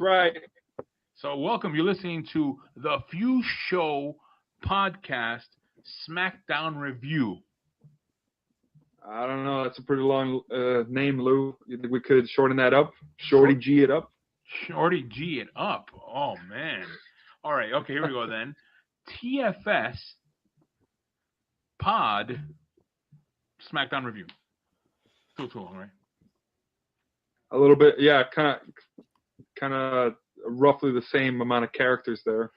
right. So, welcome. You're listening to the Few Show podcast SmackDown review. I don't know. That's a pretty long name, Lou. You think we could shorten that up? Shorty G it up? Shorty G it up. Oh, man. All right. Okay, here we go then. TFS Pod SmackDown review. Still too long, right? A little bit, yeah. Kind of roughly the same amount of characters there.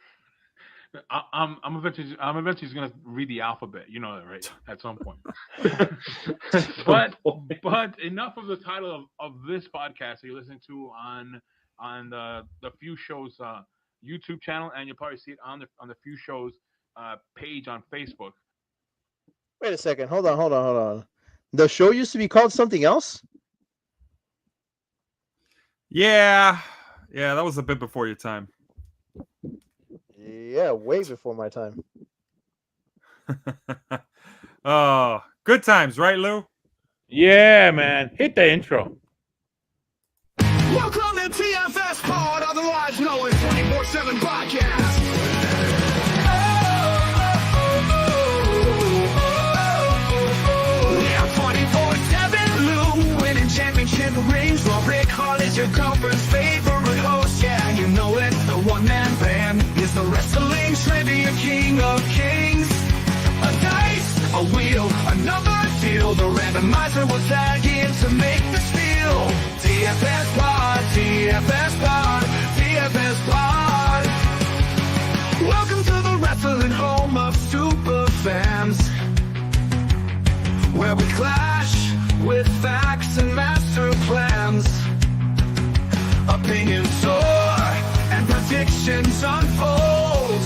I'm eventually going to read the alphabet. You know that, right? At some point. but enough of the title of this podcast that you're listening to on the Few Shows YouTube channel, and you'll probably see it on the Few Shows page on Facebook. Wait a second. Hold on. The show used to be called something else? Yeah, that was a bit before your time. Yeah, way before my time. Oh, good times, right, Lou? Yeah, man. Hit the intro. Welcome to TFS Pod, otherwise known as 24/7 Podcast. Yeah, 24/7 Lou, winning championship rings. While Rick Hall is your conference favorite host. Yeah, you know it, the one-man band is the wrestling trivia king of kings. A dice, a wheel, another deal. The randomizer will tag in to make this feel. TFS Pod, TFS Pod, TFS Pod. Welcome to the wrestling home of super fans, where we clash with facts and master plans. Opinions soar and predictions unfold,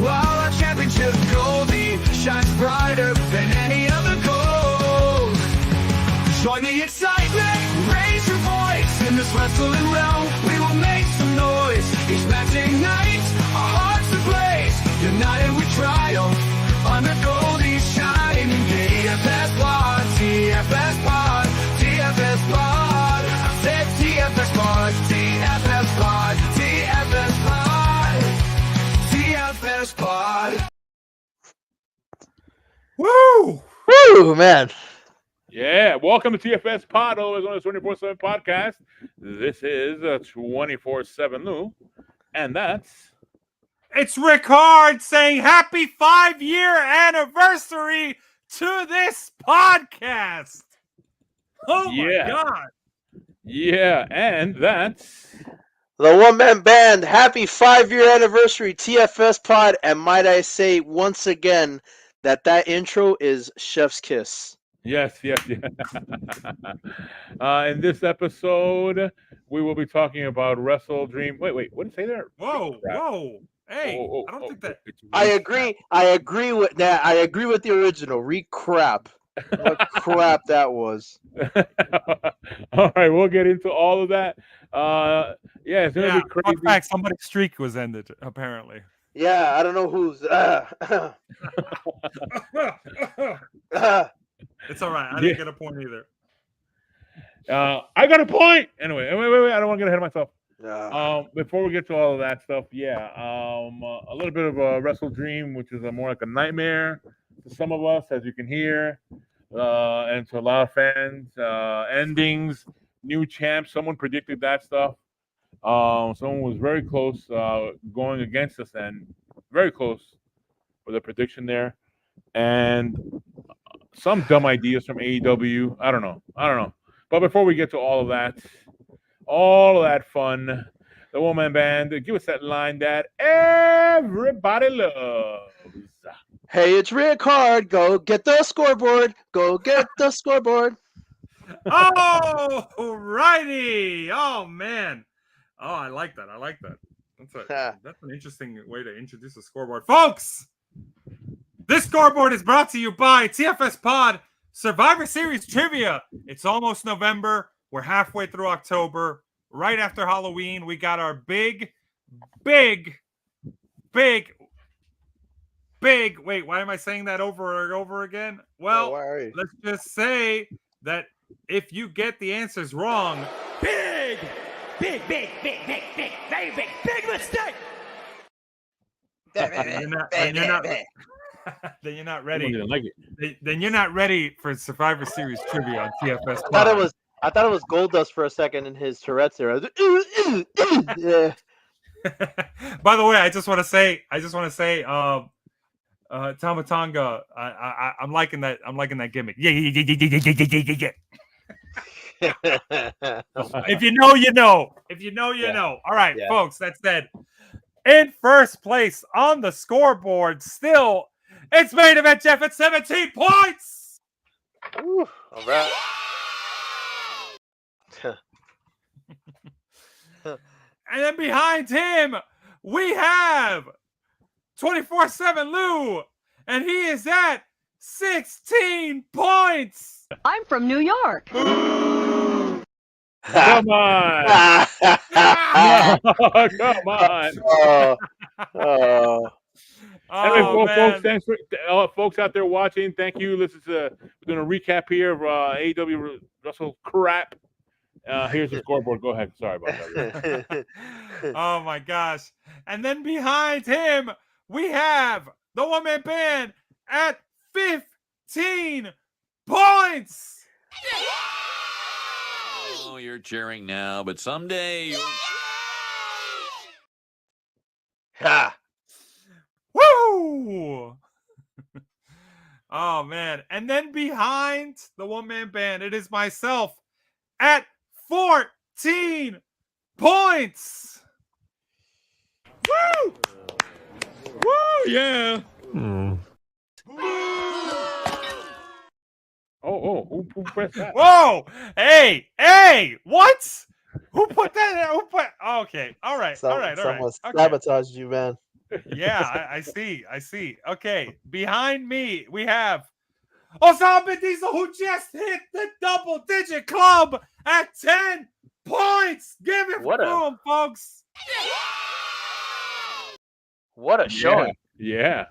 while our championship goldie shines brighter than any other gold. Join the excitement, raise your voice. In this wrestling realm, we will make some noise. Each matching night, our hearts ablaze. United we triumph, under Goldie's shining. TFS Pod, TFS Pod, TFS Pod. I said TFS Pod, TFS Pod, TFS Pod, TFS Pod. Woo! Woo, man. Yeah, welcome to TFS Pod, always on the 24/7 podcast. This is 24/7 Lou, and that's It's Rick Hard saying happy 5-year anniversary to this podcast. Oh my Yeah. God. yeah, and that's The one-man band, happy 5-year anniversary, TFS Pod, and might I say once again that intro is chef's kiss. yes. In this episode, we will be talking about Wrestle Dream. Wait, what did it say there? Whoa. Hey, Oh, I don't think that. I agree with that. I agree with the original. Crap. What crap that was. All right, we'll get into all of that. Yeah, it's gonna be Fun crazy. fact, somebody's streak was ended, apparently. Yeah, I don't know who's. It's all right. I didn't get a point either. I got a point. Anyway, wait. I don't want to get ahead of myself. No. Before we get to all of that stuff, a little bit of a Wrestle Dream, which is more like a nightmare to some of us, as you can hear, and to a lot of fans. Endings, new champs. Someone predicted that stuff. Someone was very close, going against us, and very close with a prediction there, and some dumb ideas from AEW. I don't know. But before we get to all of that fun, the one-man band, give us that line that everybody loves. Hey, it's Rick Hard. Go get the scoreboard. Go get the scoreboard. Oh, righty. Oh, man. Oh, I like that. That's an interesting way to introduce a scoreboard. Folks, this scoreboard is brought to you by TFS Pod Survivor Series Trivia. It's almost November. We're halfway through October. Right after Halloween, we got our big. Wait, why am I saying that over and over again? Well, let's just say that if you get the answers wrong, big Big, big, big, big, big, very big, big mistake. Then you're not ready. Didn't like it. Then you're not ready for Survivor Series trivia on TFS. I thought it was Goldust for a second in his Tourette's era. Yeah. By the way, I just want to say, Tamatanga, I'm liking that. I'm liking that gimmick. Yeah. If you know, you know. If you know, you know. All right, folks. That said, in first place on the scoreboard, still, it's main event Jeff at 17 points. Ooh, all right. And then behind him, we have 24/7 Lou, and he is at 16 points. I'm from New York. Come on. Come on. Anyway, folks, thanks for folks out there watching. Thank you. We're doing a recap here of AEW Wrestle crap. Here's the scoreboard. Go ahead. Sorry about that. Oh my gosh. And then behind him, we have the one-man band at 15 points. Oh, you're cheering now, but someday you'll... Ha! Woo! Oh man. And then behind the one-man band, it is myself at 14 points. Woo! Woo! Yeah. Oh, who pressed that? Whoa! Hey! What? Who put that in? Who put? Okay. All right. Someone Okay. sabotaged you, man. Yeah, I see. Okay. Behind me, we have Osama bin Diesel, who just hit the double-digit club at 10 points. Give it to him, folks. What a showing. Yeah.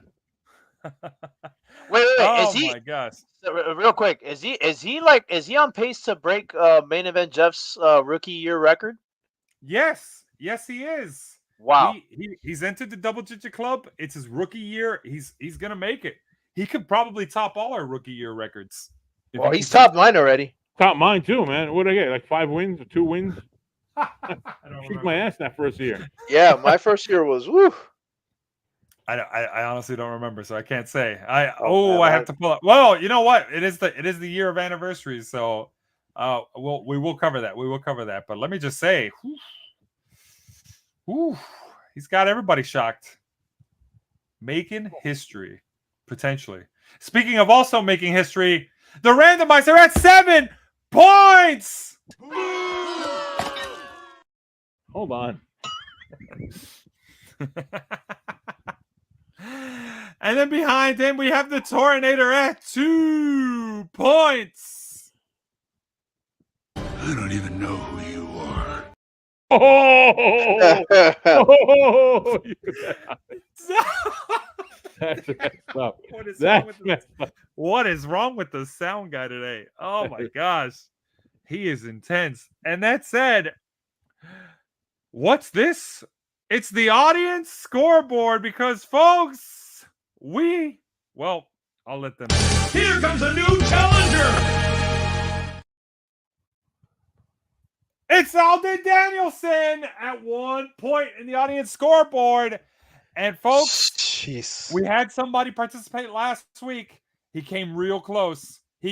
Wait. Oh Is he? my gosh. Real quick, is he on pace to break main event Jeff's rookie year record? Yes, he is. Wow. He's entered the double-digit club. It's his rookie year. He's gonna make it. He could probably top all our rookie year records. Well, he's topped mine already. Top mine too, man. What did I get? Like 5 wins or 2 wins? I don't Kicked remember. my ass that first year. Yeah, my first year was woo. I honestly don't remember, so I can't say. I have to pull up. Well, you know what? It is the year of anniversaries, so we will cover that. We will cover that. But let me just say, he's got everybody shocked. Making history, potentially. Speaking of also making history, the randomizer at 7 points. Hold on. And then behind him, we have the Tornator at 2 points. I don't even know who you are. Oh! That's messed up. What is wrong with the sound guy today? Oh my gosh. He is intense. And that said, what's this? It's the audience scoreboard because, folks, I'll let them. Here comes a new challenger. It's Alden Danielson at 1 point in the audience scoreboard. And folks, jeez, we had somebody participate last week. He came real close. I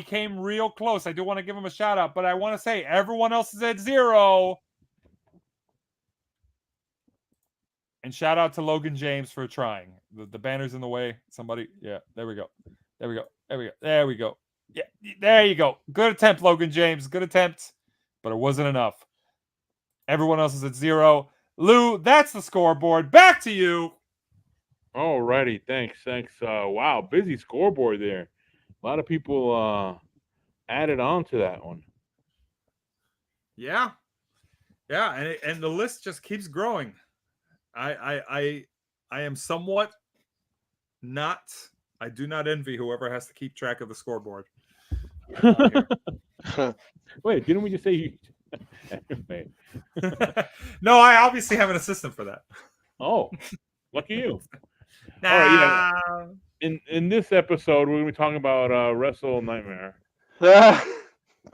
do want to give him a shout out, but I want to say everyone else is at 0. And shout out to Logan James for trying. The banner's in the way. Somebody, yeah, there we go. Yeah, there you go. Good attempt, Logan James. Good attempt, but it wasn't enough. Everyone else is at 0. Lou, that's the scoreboard. Back to you. Alrighty, thanks. Wow, busy scoreboard there. A lot of people added on to that one. Yeah, and the list just keeps growing. I am somewhat not. I do not envy whoever has to keep track of the scoreboard. Wait, didn't we just say Anyway. No, I obviously have an assistant for that. Oh, lucky you. Nah. All right, yeah. In this episode, we're gonna be talking about Wrestle Nightmare. Yeah,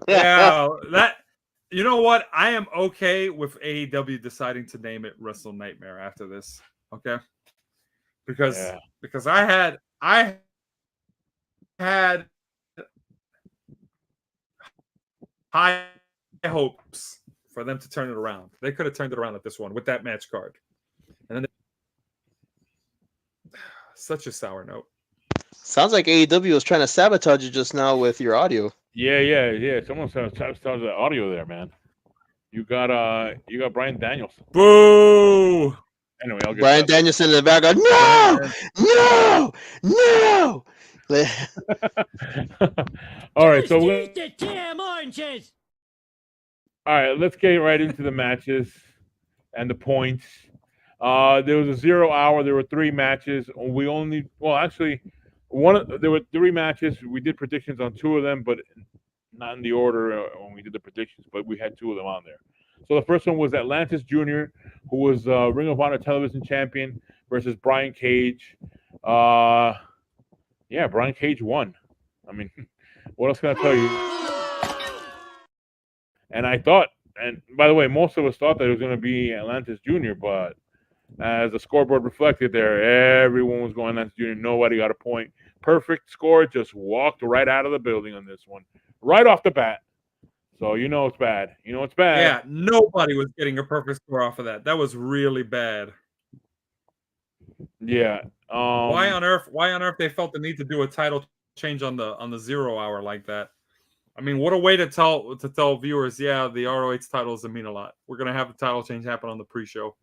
that. You know what? I am okay with AEW deciding to name it Wrestle Nightmare after this. Okay, because I had high hopes for them to turn it around. They could have turned it around at this one with that match card. And then such a sour note. Sounds like AEW was trying to sabotage you just now with your audio. Yeah. Someone started the audio there, man. You got Bryan Danielson. Boo! Anyway, I'll get Bryan Danielson in the back going, no! All right, so all right, let's get right into the matches and the points. There was a 0 hour. There were 3 matches. There were 3 matches. We did predictions on 2 of them, but not in the order when we did the predictions. But we had 2 of them on there. So the first one was Atlantis Jr., who was Ring of Honor Television Champion, versus Brian Cage. Brian Cage won. I mean, what else can I tell you? And I thought, and by the way, most of us thought that it was going to be Atlantis Jr., but as the scoreboard reflected there, everyone was going Atlantis Jr. Nobody got a point. Perfect score, just walked right out of the building on this one. Right off the bat. So you know it's bad. Yeah, nobody was getting a perfect score off of that. That was really bad. Yeah. Why on earth they felt the need to do a title change on the 0 hour like that? I mean, what a way to tell viewers, yeah, the ROH title doesn't mean a lot. We're gonna have the title change happen on the pre-show.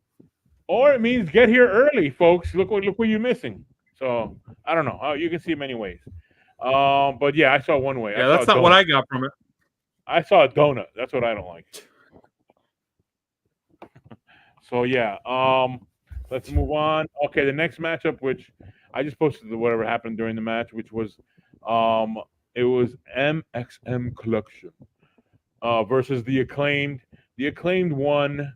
Or it means get here early, folks. Look what you're missing. So I don't know. You can see it many ways. But yeah, I saw one way. Yeah, that's not what I got from it. I saw a donut. That's what I don't like. So yeah, let's move on. Okay, the next matchup, which I just posted whatever happened during the match, which was it was MXM Collection versus the Acclaimed. The Acclaimed won,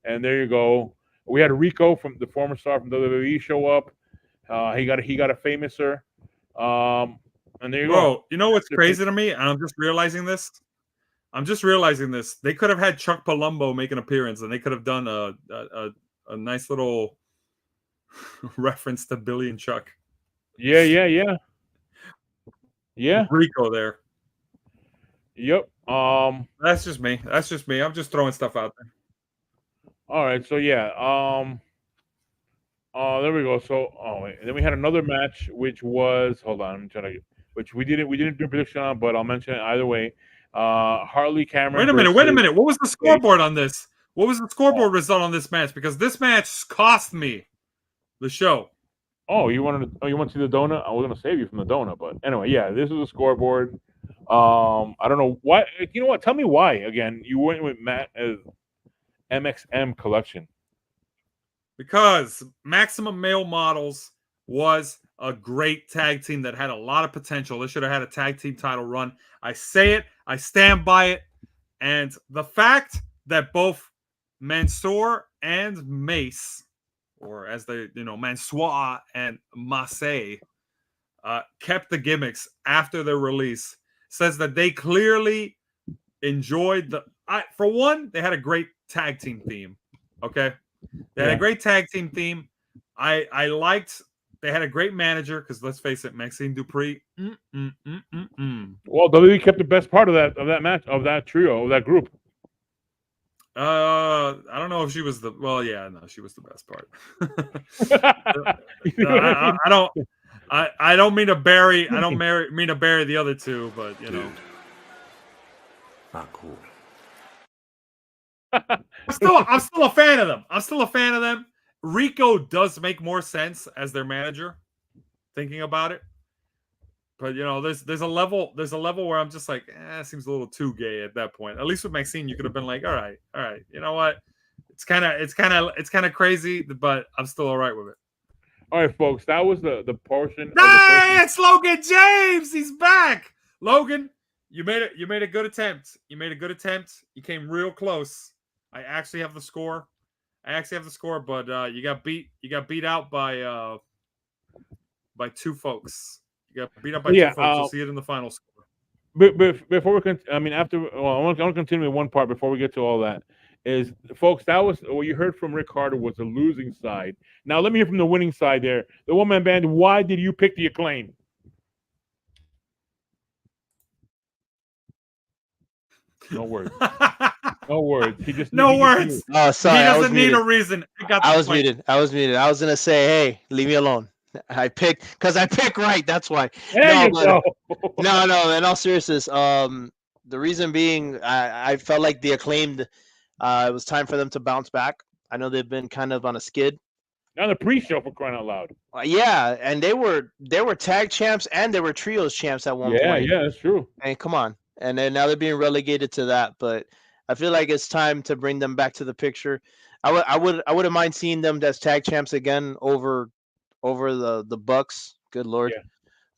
and there you go. We had Rico from the former star from WWE show up. He got a famouser. And there you go. You know what's crazy to me? And I'm just realizing this. They could have had Chuck Palumbo make an appearance, and they could have done a nice little reference to Billy and Chuck. Yeah. Rico there. Yep. That's just me. I'm just throwing stuff out there. All right. So yeah. There we go. So and then we had another match, which was which we didn't do a prediction on, but I'll mention it either way. Harley Cameron. Wait a minute. What was the scoreboard on this? What was the scoreboard result on this match? Because this match cost me the show. Oh, you want to see the donut? I was going to save you from the donut, but anyway, yeah, this is a scoreboard. I don't know why. You know what? Tell me why again. You went with Matt as MXM Collection. Because Maximum Male Models was a great tag team that had a lot of potential. They should have had a tag team title run. I say it. I stand by it. And the fact that both Mansoor and Mace, or as they, Mansoor and Mace, kept the gimmicks after their release says that they clearly enjoyed for one, they had a great tag team theme. Okay. They had a great tag team theme. I liked. They had a great manager because let's face it, Maxine Dupree. Well, WWE kept the best part of that match, of that trio, of that group. I don't know if she was she was the best part. I don't mean to bury. I don't mean to bury the other two, but not cool. I'm still a fan of them. Rico does make more sense as their manager, thinking about it. But there's a level where I'm just like, it seems a little too gay at that point. At least with Maxine, you could have been like, all right. You know what? It's kind of crazy, but I'm still all right with it. All right, folks, that was the portion. Hey, it's Logan James. He's back. Logan, You made it. You made a good attempt. You made a good attempt. You came real close. I actually have the score. But you got beat. You got beat out by two folks. You got beat up by two folks. You'll see it in the final score. But before we I want to continue with one part before we get to all that. Is, folks, that was what you heard from Rick Carter was the losing side. Now let me hear from the winning side there. The one-man band, why did you pick the Acclaim? No words. No words. He just no words. Oh, sorry. He doesn't need a reason. I was muted. I was gonna say, hey, leave me alone. I pick right. That's why. There you go. No. In all seriousness, the reason being, I felt like the Acclaimed. It was time for them to bounce back. I know they've been kind of on a skid. On the pre-show, for crying out loud. Yeah, and they were tag champs and they were trios champs at one point. Yeah, that's true. And come on, and then now they're being relegated to that. But I feel like it's time to bring them back to the picture. I wouldn't mind seeing them as tag champs again over the Bucks. Good Lord. Yeah.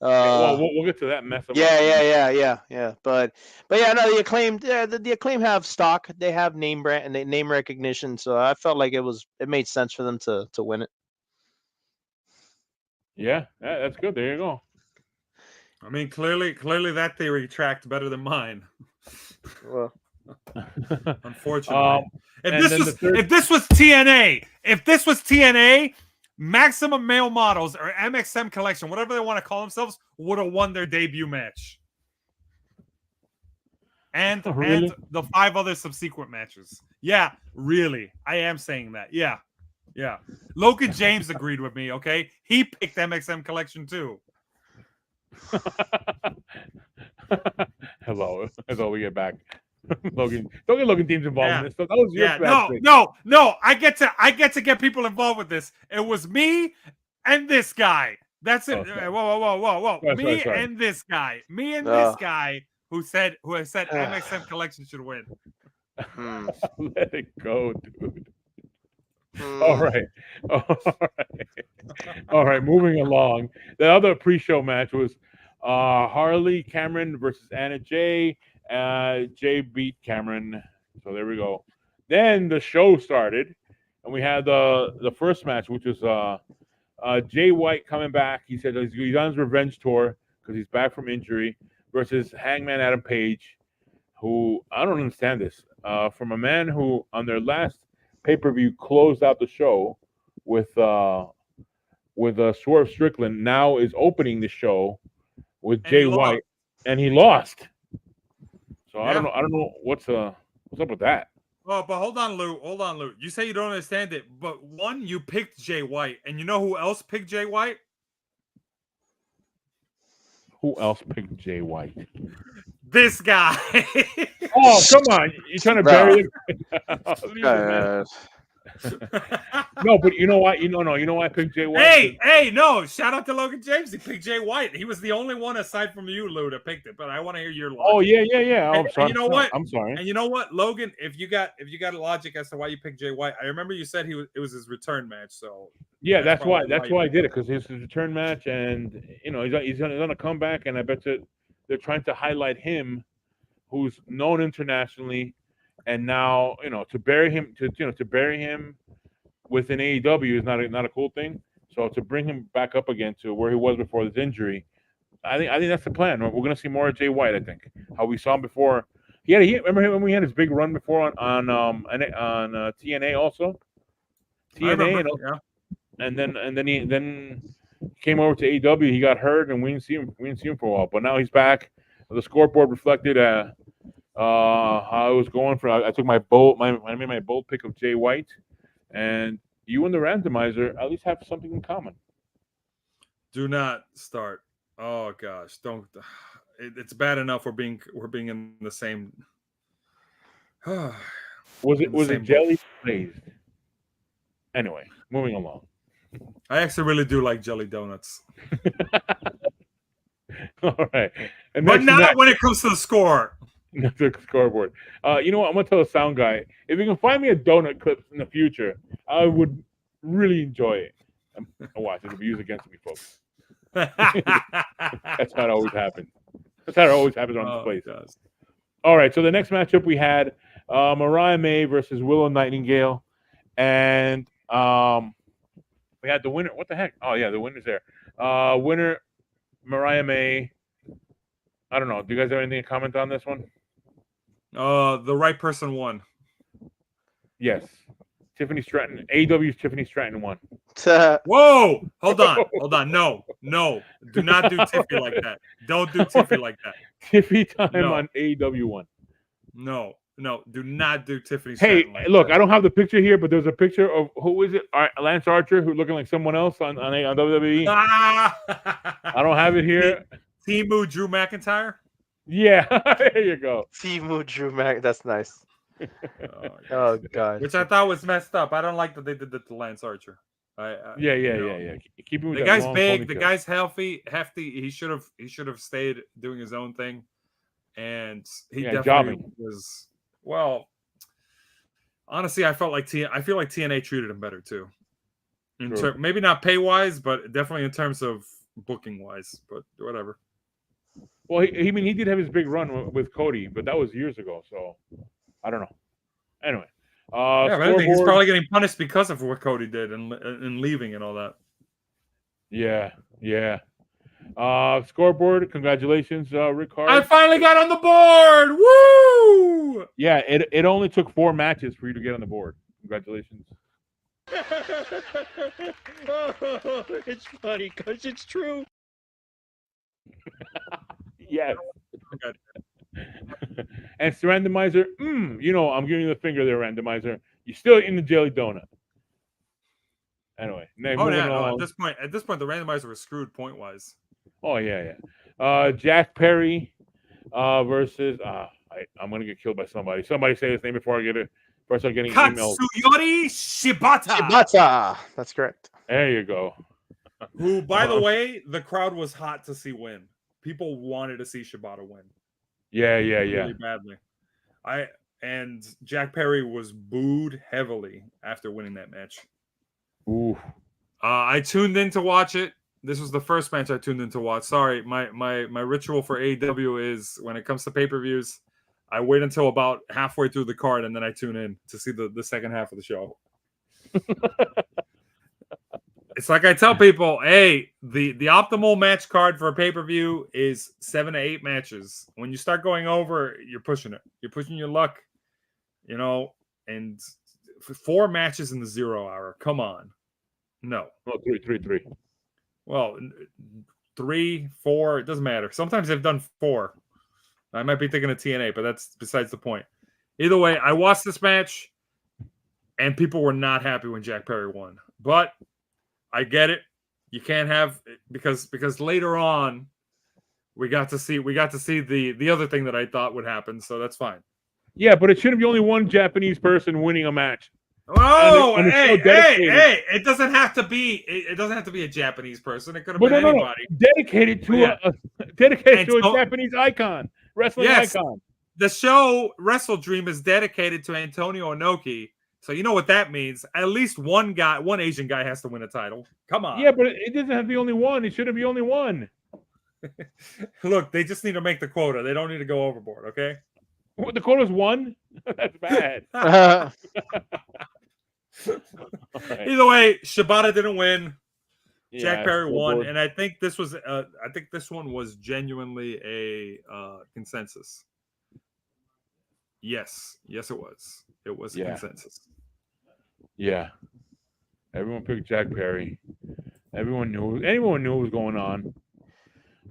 Well, we'll get to that mess. Yeah. But yeah, no, the Acclaim. Yeah, the Acclaim have stock. They have name brand and name recognition. So I felt like it made sense for them to win it. Yeah, that's good. There you go. I mean, clearly that theory tracked better than mine. Well, unfortunately, if this was TNA, Maximum Male Models or MXM Collection, whatever they want to call themselves, would have won their debut match. And the 5 other subsequent matches. Yeah, really. I am saying that. Yeah. Logan James agreed with me, okay? He picked MXM Collection too. Hello. That's all we get back. Logan, don't get Logan James involved in this. So that was your no. I get to get people involved with this. It was me and this guy. That's it. Okay. Whoa. Sorry. And this guy. Me and this guy who said MXM Collection should win. Let it go, dude. All right. Moving along. The other pre-show match was Harley Cameron versus Anna Jay. Jay beat Cameron, so there we go. Then the show started, and we had the first match, which was Jay White coming back. He said he's on his revenge tour because he's back from injury, versus Hangman Adam Page, who I don't understand this. From a man who on their last pay-per-view closed out the show with Swerve Strickland, now is opening the show with Jay White, and he lost. So yeah. I don't know what's up with that. Well, but hold on, Lou. You say you don't understand it, but one, you picked Jay White, and you know who else picked Jay White? Who else picked Jay White? This guy. Oh, come on! You're trying to bury him. No, but you know why? You know why I picked Jay White? Hey, no! Shout out to Logan James. He picked Jay White. He was the only one aside from you, Lou, that picked it. But I want to hear your logic. Oh yeah. And you know what? I'm sorry. And you know what, Logan? If you got a logic as to why you picked Jay White, I remember you said it was his return match. So yeah, that's why I did it, because it's his return match, and he's gonna come back, and I bet they're trying to highlight him, who's known internationally. And now, to bury him within AEW is not a cool thing. So to bring him back up again to where he was before this injury, I think that's the plan. We're going to see more of Jay White. I think how we saw him before. Remember him when we had his big run before on TNA also. TNA, and then he came over to AEW. He got hurt, and we didn't see him for a while. But now he's back. The scoreboard reflected how it was going for. I took I made my bold pick of Jay White, and you and the randomizer at least have something in common. Do not start. Oh gosh, don't. It's bad enough we're being in the same. Was it jelly glazed? Anyway, moving along. I actually really do like jelly donuts. All right, but not when it comes to the score. The scoreboard. You know what? I'm gonna tell the sound guy, if you can find me a donut clip in the future, I would really enjoy it. Watch, it'll be used against me, folks. That's how it always happens. That's how it always happens on this place. All right, so the next matchup we had Mariah May versus Willow Nightingale, and we had the winner. What the heck? Oh yeah, the winner's there. Winner Mariah May. I don't know. Do you guys have anything to comment on this one? The right person won. Yes. Tiffany Stratton. AEW's Tiffany Stratton won. Whoa! Hold on. No. Do not do Tiffy like that. Don't do Tiffy like that. Tiffy time on AEW one. No. Do not do Tiffany Hey, Stratton like look, that. I don't have the picture here, but there's a picture of who is it? Lance Archer, who's looking like someone else on WWE. I don't have it here. Timu Drew McIntyre. Yeah, there you go. Timu Drew Mac. That's nice. Oh god. Which I thought was messed up. I don't like that they did that to Lance Archer. Yeah. Keep him with the that guy's long big. ponytail. The guy's hefty. He should have stayed doing his own thing, and he definitely jobbing. was. Well, honestly, I feel like TNA treated him better too. Maybe not pay wise, but definitely in terms of booking wise. But whatever. Well, he did have his big run with Cody, but that was years ago. So I don't know. Anyway, I think he's probably getting punished because of what Cody did and leaving and all that. Yeah. Scoreboard. Congratulations, Rick Hart. I finally got on the board. Woo! Yeah, it only took 4 matches for you to get on the board. Congratulations. It's funny because it's true. Yes. And randomizer, I'm giving you the finger there, randomizer. You're still in the jelly donut. Anyway, at this point, the randomizer was screwed point wise. Oh yeah. Jack Perry versus I'm gonna get killed by somebody. Somebody say his name before I start getting emails. Katsuyori Shibata. Shibata. That's correct. There you go. Who, by the way, the crowd was hot to see win. People wanted to see Shibata win. Yeah. Really badly. And Jack Perry was booed heavily after winning that match. Ooh. I tuned in to watch it. This was the first match I tuned in to watch. Sorry, my ritual for AEW is when it comes to pay-per-views, I wait until about halfway through the card and then I tune in to see the second half of the show. It's like I tell people, hey, the optimal match card for a pay-per-view is 7 to 8 matches. When you start going over, you're pushing it. You're pushing your luck, and 4 matches in the 0 hour. Come on. No. Oh, 3. Well, 3, 4, it doesn't matter. Sometimes they've done 4. I might be thinking of TNA, but that's besides the point. Either way, I watched this match, and people were not happy when Jack Perry won. But I get it. You can't have because later on we got to see the other thing that I thought would happen, so that's fine. Yeah, but it shouldn't be only one Japanese person winning a match. Oh, hey! It doesn't have to be. It doesn't have to be a Japanese person. It could have been anybody. Dedicated to a Japanese icon, wrestling icon. The show Wrestle Dream is dedicated to Antonio Inoki. So you know what that means. At least one Asian guy has to win a title. Come on. Yeah, but it doesn't have to be only one. It shouldn't be only one. Look, they just need to make the quota. They don't need to go overboard, okay? Well, the quota's 1? That's bad. Right. Either way, Shibata didn't win. Yeah, Jack Perry won, and I think this one was genuinely a consensus. Yes, it was. It was a consensus. Yeah. Everyone picked Jack Perry. Anyone knew what was going on.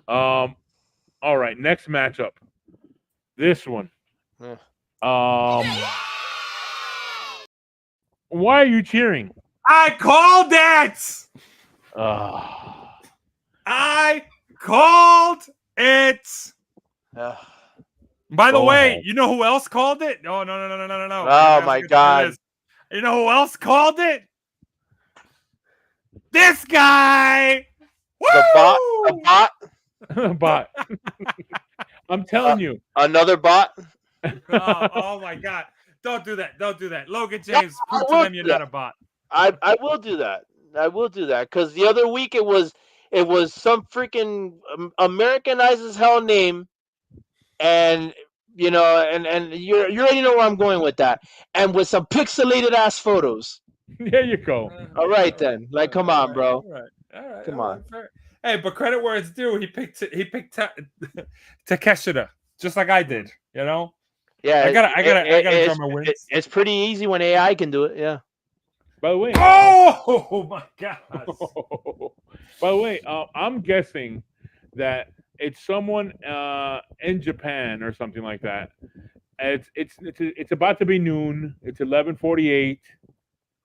All right, next matchup. This one. Why are you cheering? I called it. I called it. By the way, you know who else called it? No. Oh my God. You know who else called it? This guy. The bot. Bot. I'm telling you. Another bot. Oh my God. Don't do that. Logan James, prove to them you're not a bot. I will do that. Because the other week it was some freaking Americanized as hell name and you know, and you already know where I'm going with that, and with some pixelated ass photos. There you go. All right then, like, come on, bro. All right. Come on. Fair. Hey, but credit where it's due. He picked Takeshita, just like I did. You know. Yeah, I gotta drum my wins. It's pretty easy when AI can do it. Yeah. By the way, Oh my God! by the way, I'm guessing that it's someone in Japan or something like that. It's about to be noon. It's 11:48.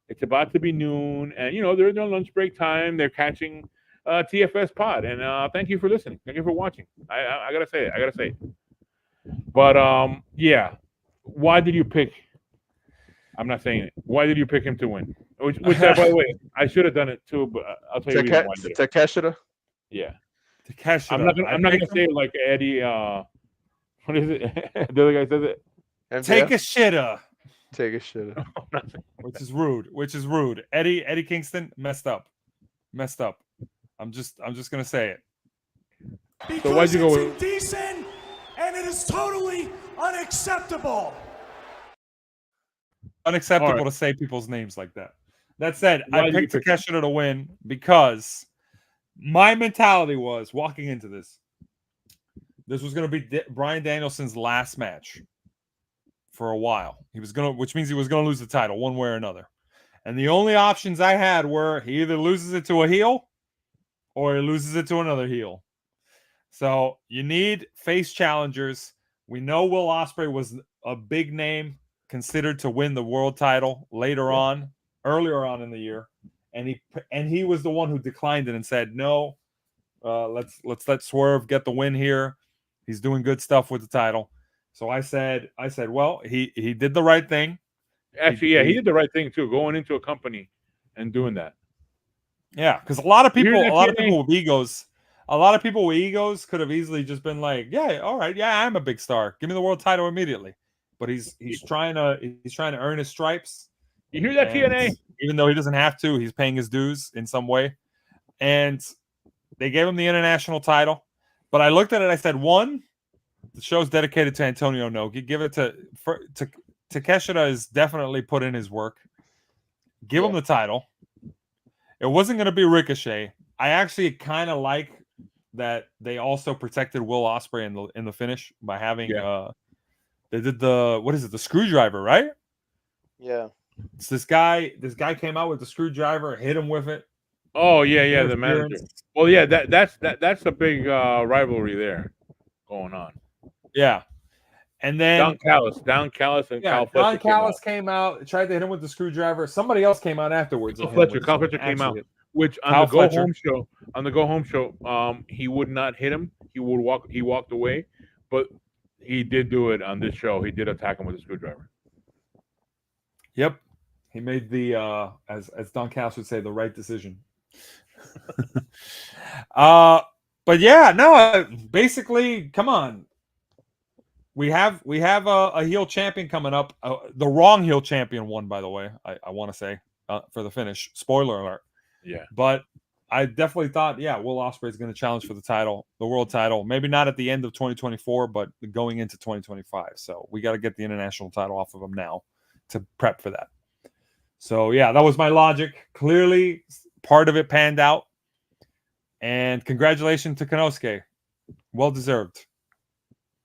It's about to be noon, and you know they're in their lunch break time. They're catching TFS pod, and thank you for listening. Thank you for watching. I gotta say it. But yeah, why did you pick? I'm not saying it. Why did you pick him to win? Which by the way, I should have done it too, but I'll tell you the reason why I did it. Takeshita. Yeah, Takeshita. I'm not gonna say it like Eddie. What is it? The other guy says it. Take a shitter. Take a shit. Which is rude. Eddie Kingston messed up. I'm just gonna say it. Because So why'd you go it's with- indecent and it is totally unacceptable. Unacceptable All right. to say people's names like that. That said, Why I did you picked pick Takeshita to win because my mentality was walking into this. This was going to be Bryan Danielson's last match for a while. Which means he was going to lose the title one way or another. And the only options I had were he either loses it to a heel or he loses it to another heel. So you need face challengers. We know Will Ospreay was a big name considered to win the world title earlier on in the year, and he was the one who declined it and said no. Let's let Swerve get the win here. He's doing good stuff with the title. So I said, well, he did the right thing. Actually, yeah, he did the right thing too, going into a company and doing that. Yeah, because a lot of people TNA. with egos could have easily just been like, yeah, all right, yeah, I'm a big star. Give me the world title immediately. But he's trying to earn his stripes. You hear that, And TNA? even though he doesn't have to, he's paying his dues in some way. And they gave him the international title. But I looked at it, I said, one, the show's dedicated to Antonio Inoki. Give it to Takeshita is definitely put in his work. Give him the title. It wasn't going to be Ricochet. I actually kind of like that they also protected Will Ospreay in the finish by having they did the screwdriver, right? Yeah. So this guy came out with the screwdriver, hit him with it. Oh yeah, the Interference. manager. Well, yeah, that's a big rivalry there going on. Yeah. And then Don Callis and Cal Don Fletcher Callis came out, tried to hit him with the screwdriver. Somebody else came out afterwards. Cal Fletcher came out. Which on Kyle the Fletcher. go home show, he would not hit him. He walked away, but he did do it on this show. He did attack him with a screwdriver. Yep. He made the as Don Callis would say, the right decision. But yeah, no, basically, come on. We have a heel champion coming up. The wrong heel champion won, by the way. I want to say for the finish. Spoiler alert. Yeah. But I definitely thought, Will Ospreay is going to challenge for the title, the world title. Maybe not at the end of 2024, but going into 2025. So we got to get the international title off of him now to prep for that. So yeah, that was my logic. Clearly, part of it panned out. And congratulations to Konosuke. Well deserved.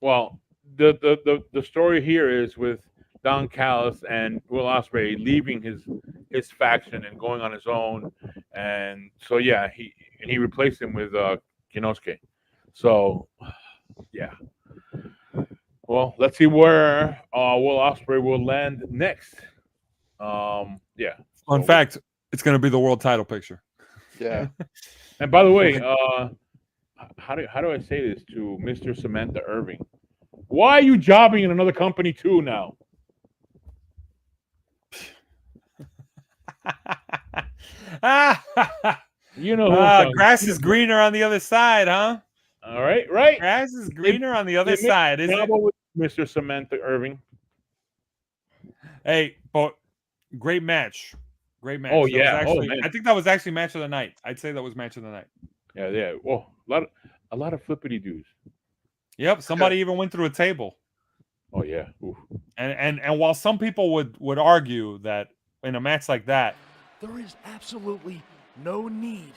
Well, the story here is with Don Callis and Will Ospreay leaving his faction and going on his own, and so yeah, he replaced him with Konosuke. So yeah. Well, let's see where Will Ospreay will land next. Yeah. In fact, it's going to be the world title picture. Yeah. And by the way, how do I say this to Mr. Samantha Irving? Why are you jobbing in another company too now? You know who grass is greener on the other side, huh? All right, right. Grass is greener on the other side, isn't it? With Mr. Samantha Irving. Hey, but great match. Great match. Oh, That was yeah. actually- man. I think that was actually match of the night. I'd say that was match of the night. Yeah. Well, a lot of flippity doos. Yep, somebody even went through a table. Oh yeah. Oof. And while some people would argue that in a match like that, There is absolutely no need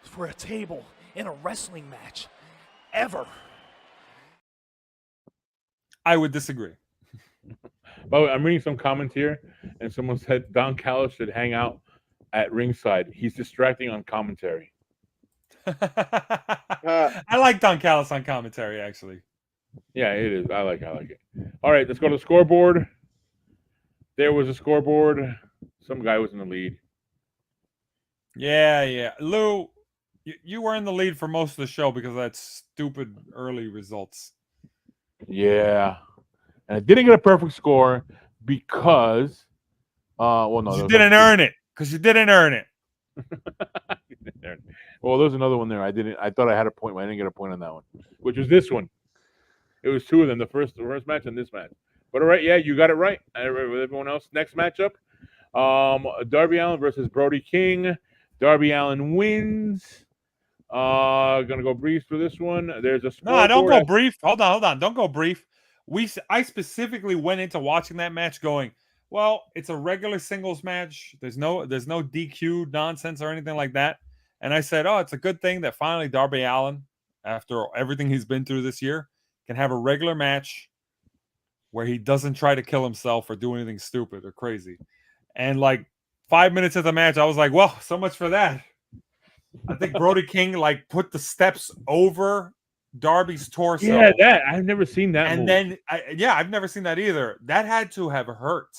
for a table in a wrestling match ever. I would disagree. By the way, I'm reading some comments here, and someone said Don Callis should hang out at ringside. He's distracting on commentary. I like Don Callis on commentary, actually. Yeah, it is. I like it. All right, let's go to the scoreboard. There was a scoreboard. Some guy was in the lead. Yeah. Lou, you were in the lead for most of the show because of that stupid early results. Yeah. And I didn't get a perfect score because well no, You didn't earn it. Because you didn't earn it. Well, there's another one there. I thought I had a point, but I didn't get a point on that one. Which was this one. It was two of them, the first match and this match. But all right, yeah, you got it right. With everyone else. Next matchup. Darby Allin versus Brody King. Darby Allin wins. Gonna go brief for this one. There's a No, don't go brief. Hold on. Don't go brief. I specifically went into watching that match going, well, it's a regular singles match. There's no DQ nonsense or anything like that. And I said, oh, it's a good thing that finally Darby Allin, after everything he's been through this year, can have a regular match where he doesn't try to kill himself or do anything stupid or crazy. And like 5 minutes of the match, I was like, well, so much for that. I think Brody King like put the steps over Darby's torso. Yeah, that I've never seen that. And move. then, I've never seen that either. That had to have hurt.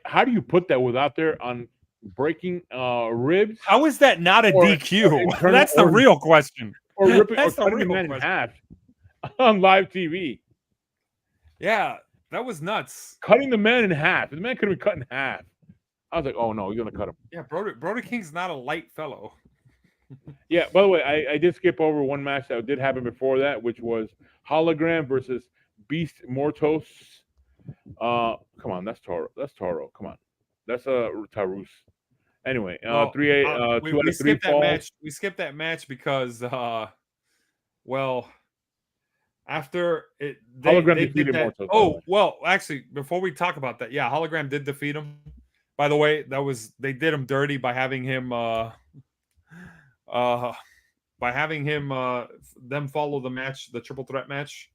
How do you put that without there on breaking ribs? How is that not a DQ? That's the real question. Or ripping or That's the cutting the real man in question. half on live TV. Yeah, that was nuts. Cutting the man in half. The man could have been cut in half. I was like, oh no, you're gonna cut him. Yeah, Brody King's not a light fellow. Yeah, by the way, I did skip over one match that did happen before that, which was Hologram versus Beast Mortos. Come on, that's Toro. Come on. That's Tarus. Anyway, 3-8 we 2 out of 3 skipped that falls. match. We skipped that match because after it Hologram they defeated did that. Mortos, by the Oh, way. well, actually, before we talk about that, yeah, Hologram did defeat him. By the way, they did him dirty by having him them follow the match, the triple threat match.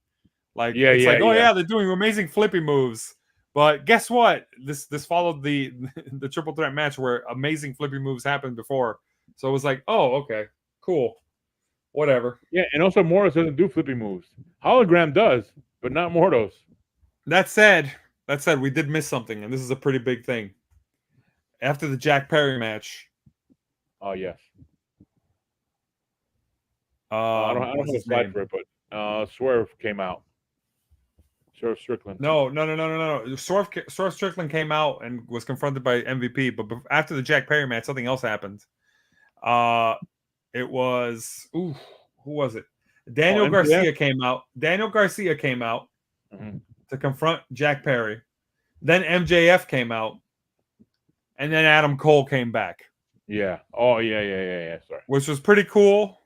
Like they're doing amazing flippy moves. But guess what? This followed the triple threat match where amazing flippy moves happened before. So it was like, oh, okay, cool. Whatever. Yeah, and also Mortos doesn't do flippy moves. Hologram does, but not Mortos. That said, we did miss something, and this is a pretty big thing. After the Jack Perry match. Oh yes. I don't have a slide for it, but Swerve came out. Swerve Strickland. No. Swerve Strickland came out and was confronted by MVP, but after the Jack Perry match, something else happened. It was who was it? Daniel Garcia came out. To confront Jack Perry. Then MJF came out. And then Adam Cole came back. Yeah. Oh, yeah. Sorry. Which was pretty cool.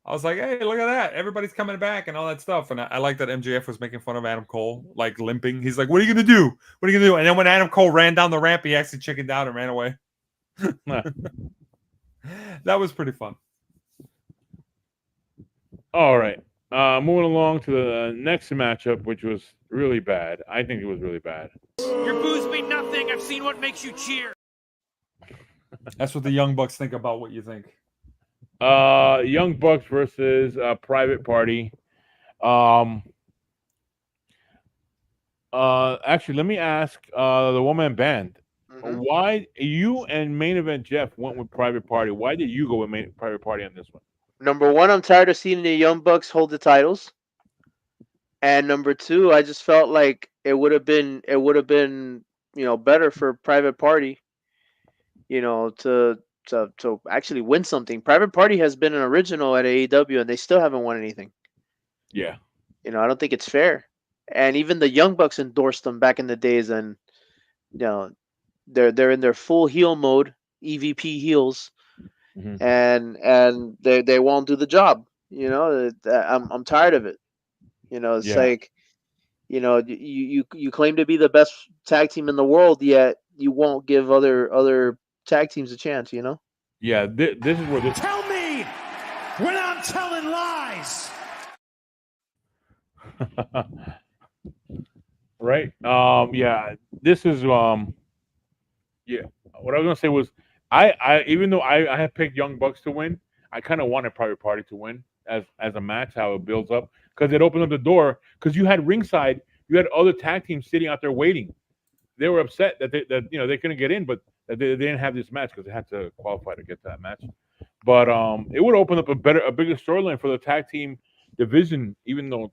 I was like, hey, look at that. Everybody's coming back and all that stuff. And I like that MJF was making fun of Adam Cole, like limping. He's like, what are you going to do? What are you going to do? And then when Adam Cole ran down the ramp, he actually chickened out and ran away. That was pretty fun. All right. Moving along to the next matchup, which was really bad. I think it was really bad. Your boos mean nothing. I've seen what makes you cheer. That's what the Young Bucks think about what you think. Young Bucks versus Private Party. Actually, let me ask the one-man band. Mhm. Why you and Main Event Jeff went with Private Party? Why did you go with Private Party on this one? Number one, I'm tired of seeing the Young Bucks hold the titles. And number two, I just felt like it would have been, better for Private Party, to actually win something. Private Party has been an original at AEW, and they still haven't won anything. Yeah. I don't think it's fair. And even the Young Bucks endorsed them back in the days, and they're in their full heel mode, EVP heels, Mhm. and they won't do the job. You know, I'm tired of it. You know, it's Yeah. like, you know, you claim to be the best tag team in the world, yet you won't give other tag teams a chance. You know. Yeah, this is where this. Tell me when I'm telling lies. Right. Yeah. This is. Yeah. What I was gonna say was, I even though I have picked Young Bucks to win, I kind of wanted Private Party to win as a match, how it builds up, because it opened up the door. Because you had ringside, you had other tag teams sitting out there waiting. They were upset that they couldn't get in, but that they didn't have this match because they had to qualify to get that match. But it would open up a bigger storyline for the tag team division, even though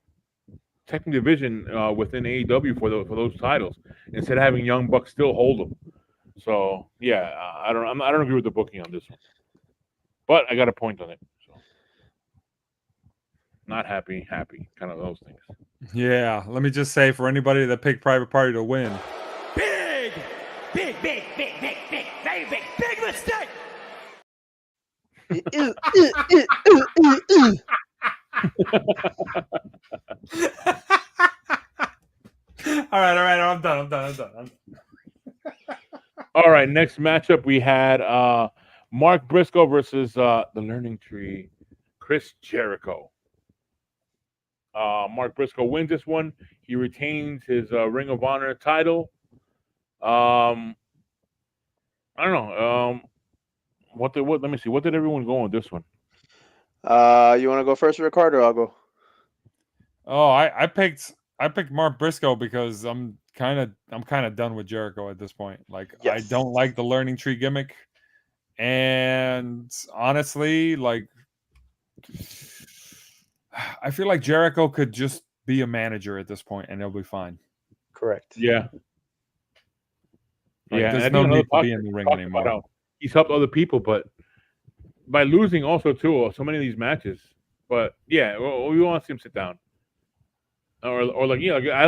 tag team division within AEW for those titles, instead of having Young Bucks still hold them. So yeah, I don't agree with the booking on this one, but I got a point on it. So not happy, kind of those things. Yeah, let me just say for anybody that picked Private Party to win, Big, very big mistake. all right, I'm done. All right, next matchup we had Mark Briscoe versus the Learning Tree, Chris Jericho. Mark Briscoe wins this one. He retains his Ring of Honor title. I don't know. What? Let me see. What did everyone go on this one? You want to go first, Ricardo? Or I'll go. Oh, I picked Mark Briscoe because I'm kind of done with Jericho at this point. Like Yes. I don't like the Learning Tree gimmick, and honestly, like I feel like Jericho could just be a manager at this point, and he'll be fine. Correct. Yeah. Like, Yeah, there's and no I think need to another be in the ring talked about anymore. how he's helped other people, but by losing also too so many of these matches. But yeah, we want to see him sit down, or like I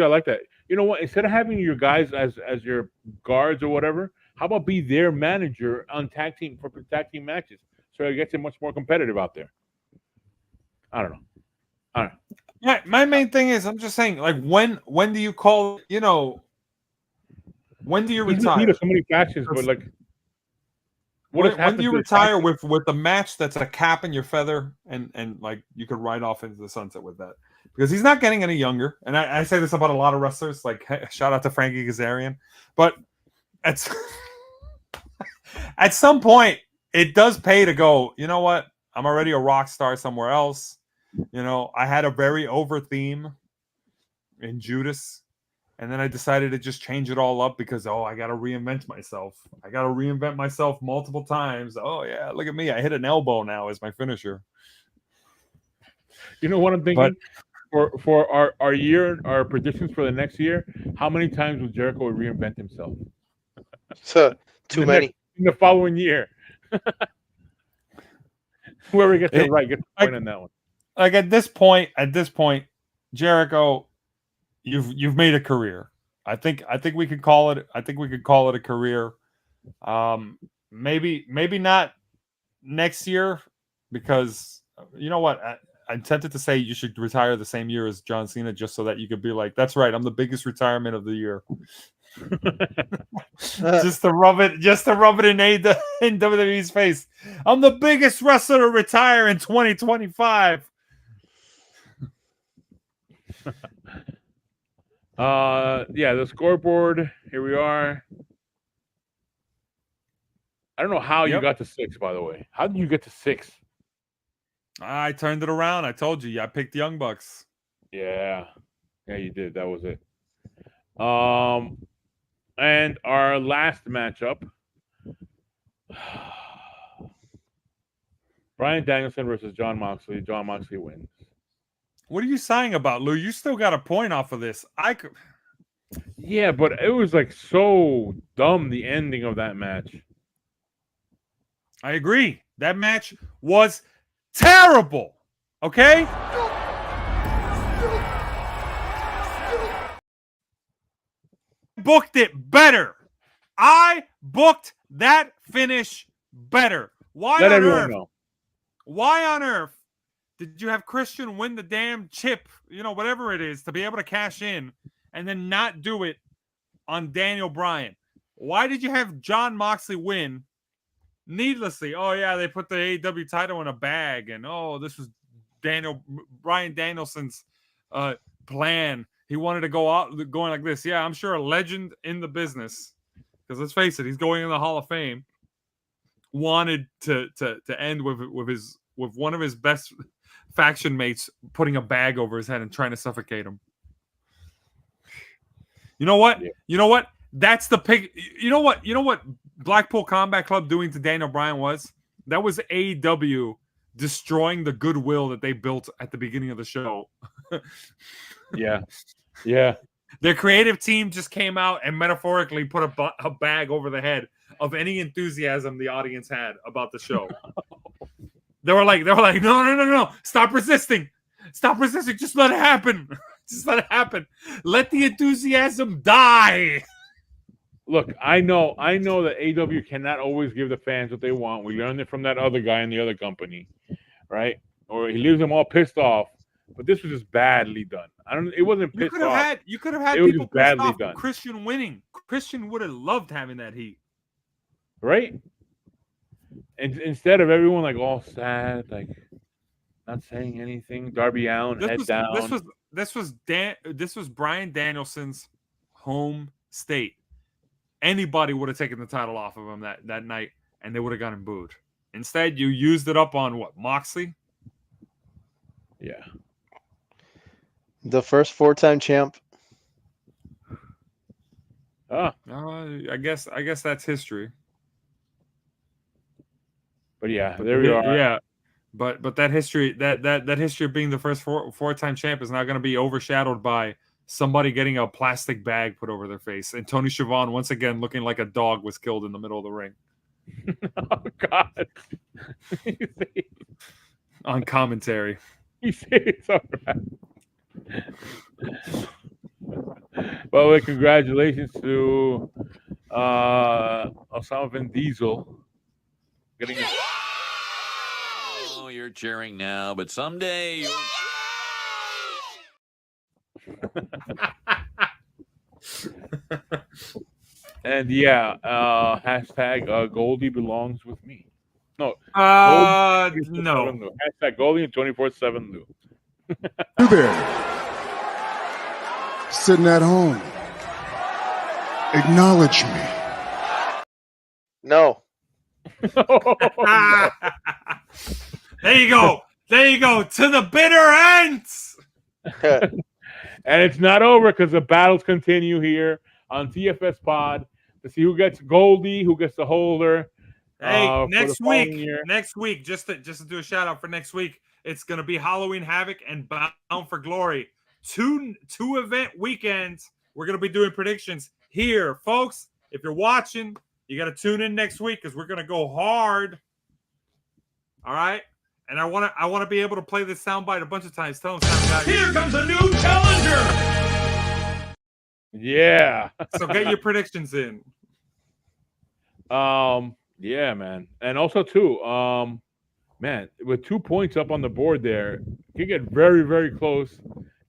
like that. You know what? Instead of having your guys as your guards or whatever, how about be their manager on tag team matches, so it gets it much more competitive out there. I don't know. My main thing is I'm just saying, like, when do you call, when do you He's retire? leader of so many factions, but like, when do you retire with a match that's a cap in your feather and like you could ride off into the sunset with that? Because he's not getting any younger, and I say this about a lot of wrestlers. Like, shout out to Frankie Kazarian, but at some point it does pay to go. You know what? I'm already a rock star somewhere else. I had a very over theme in Judas, and then I decided to just change it all up because, I got to reinvent myself. I got to reinvent myself multiple times. Oh, yeah, look at me. I hit an elbow now as my finisher. You know what I'm thinking? For our year, our predictions for the next year, how many times will Jericho reinvent himself? Too many. In the following year. Whoever gets it right gets the point on that one. Like at this point, Jericho, you've made a career. I think we could call it. I think we could call it a career. Maybe not next year, because you know what? I'm tempted to say you should retire the same year as John Cena, just so that you could be like, that's right, I'm the biggest retirement of the year. just to rub it in WWE's face. I'm the biggest wrestler to retire in 2025. Yeah, the scoreboard. Here we are. I don't know how you got to 6, by the way. How did you get to 6? I turned it around. I told you. I picked Young Bucks. Yeah, you did. That was it. And our last matchup, Bryan Danielson versus Jon Moxley. Jon Moxley wins. What are you saying about Lou? You still got a point off of this. Yeah, but it was like so dumb, the ending of that match. I agree. That match was terrible. Okay? Booked it better. I booked that finish better. Why Let on everyone earth? know. Why on earth did you have Christian win the damn chip, whatever it is, to be able to cash in and then not do it on Daniel Bryan? Why did you have John Moxley win needlessly? Oh, yeah, they put the AEW title in a bag, and this was Bryan Danielson's plan. He wanted to go out going like this. Yeah, I'm sure a legend in the business, because let's face it, he's going in the Hall of Fame, wanted to end with one of his best faction mates putting a bag over his head and trying to suffocate him. You know what? Yeah. You know what? That's the pig. You know what? Blackpool Combat Club doing to Daniel Bryan was? That was AEW destroying the goodwill that they built at the beginning of the show. Yeah. Their creative team just came out and metaphorically put a bag over the head of any enthusiasm the audience had about the show. They were like, no, stop resisting. Just let it happen. Let the enthusiasm die. Look, I know that AEW cannot always give the fans what they want. We learned it from that other guy in the other company, right? Or he leaves them all pissed off. But this was just badly done. It wasn't pissed off. You could have had It was people just badly pissed off done. Christian winning. Christian would have loved having that heat. Right? And instead of everyone like all sad, like not saying anything, Darby Allin head down. This was Bryan Danielson's home state. Anybody would have taken the title off of him that night, and they would have gotten booed. Instead, you used it up on what, Moxley? Yeah. The first 4-time champ. Ah, I guess that's history. but yeah, there we are. Yeah, but that history that history of being the first four-time champ is not going to be overshadowed by somebody getting a plastic bag put over their face, and Tony Schiavone once again looking like a dog was killed in the middle of the ring. Oh God! On commentary. You say it's all right. Well, congratulations to Osama Bin Diesel getting. Oh, you're cheering now, but someday you'll. And yeah, hashtag Goldie belongs with me. No. No. Hashtag Goldie and 24/7 Lou. You there, sitting at home, acknowledge me. No. There you go. To the bitter ends. And it's not over because the battles continue here on TFS Pod to see who gets Goldie, who gets the holder. Hey, next week, just to do a shout out for next week, it's going to be Halloween Havoc and Bound for Glory. Two event weekends. We're going to be doing predictions here, folks. If you're watching, you got to tune in next week because we're going to go hard. All right. And I want to be able to play this soundbite a bunch of times. Tell them, guys. Here comes a new challenger. Yeah. So get your predictions in. Yeah, man. And also too, man, with 2 points up on the board there, it can get very, very close.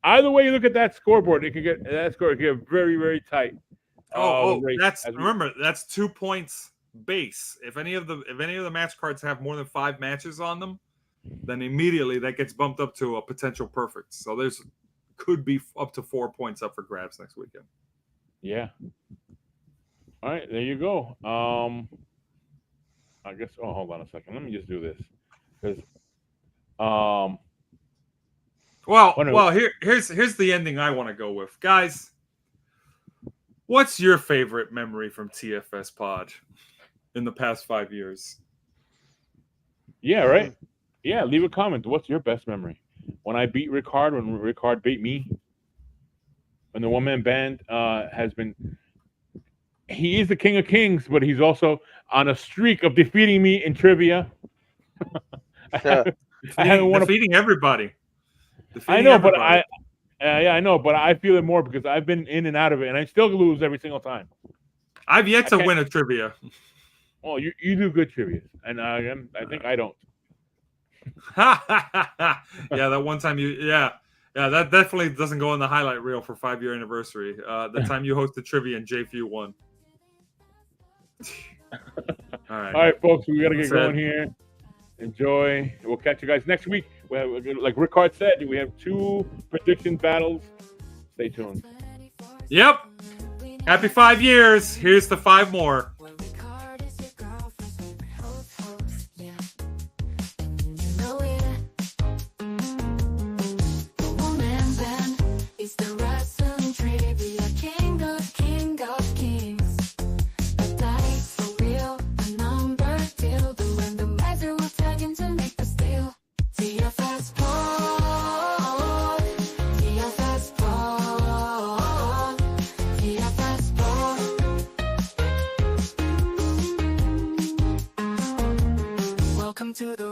Either way you look at that scoreboard, it can get very, very tight. Remember, that's 2 points base. If any of the match cards have more than 5 matches on them, then immediately that gets bumped up to a potential perfect. So could be up to 4 points up for grabs next weekend. Yeah. All right, there you go. I guess. Oh, hold on a second. Let me just do this because. Here's the ending I want to go with, guys. What's your favorite memory from TFS Pod in the past 5 years? Yeah, right. Yeah, leave a comment. What's your best memory? When I beat Ricard, when Ricard beat me, when the one-man band has been. He is the king of kings, but he's also on a streak of defeating me in trivia. Defeating everybody. I know, but I know, but I feel it more because I've been in and out of it, and I still lose every single time. I've yet to win a trivia. Well, you do good trivia, and I think I don't. Yeah, that one time yeah, that definitely doesn't go in the highlight reel for 5-year anniversary. The time you hosted trivia and JFU won. All right, folks, we got to get That's going it. here. Enjoy. We'll catch you guys next week. We have, like Rickard said, we have 2 prediction battles. Stay tuned. Yep. Happy 5 years. Here's the 5 more. Welcome to the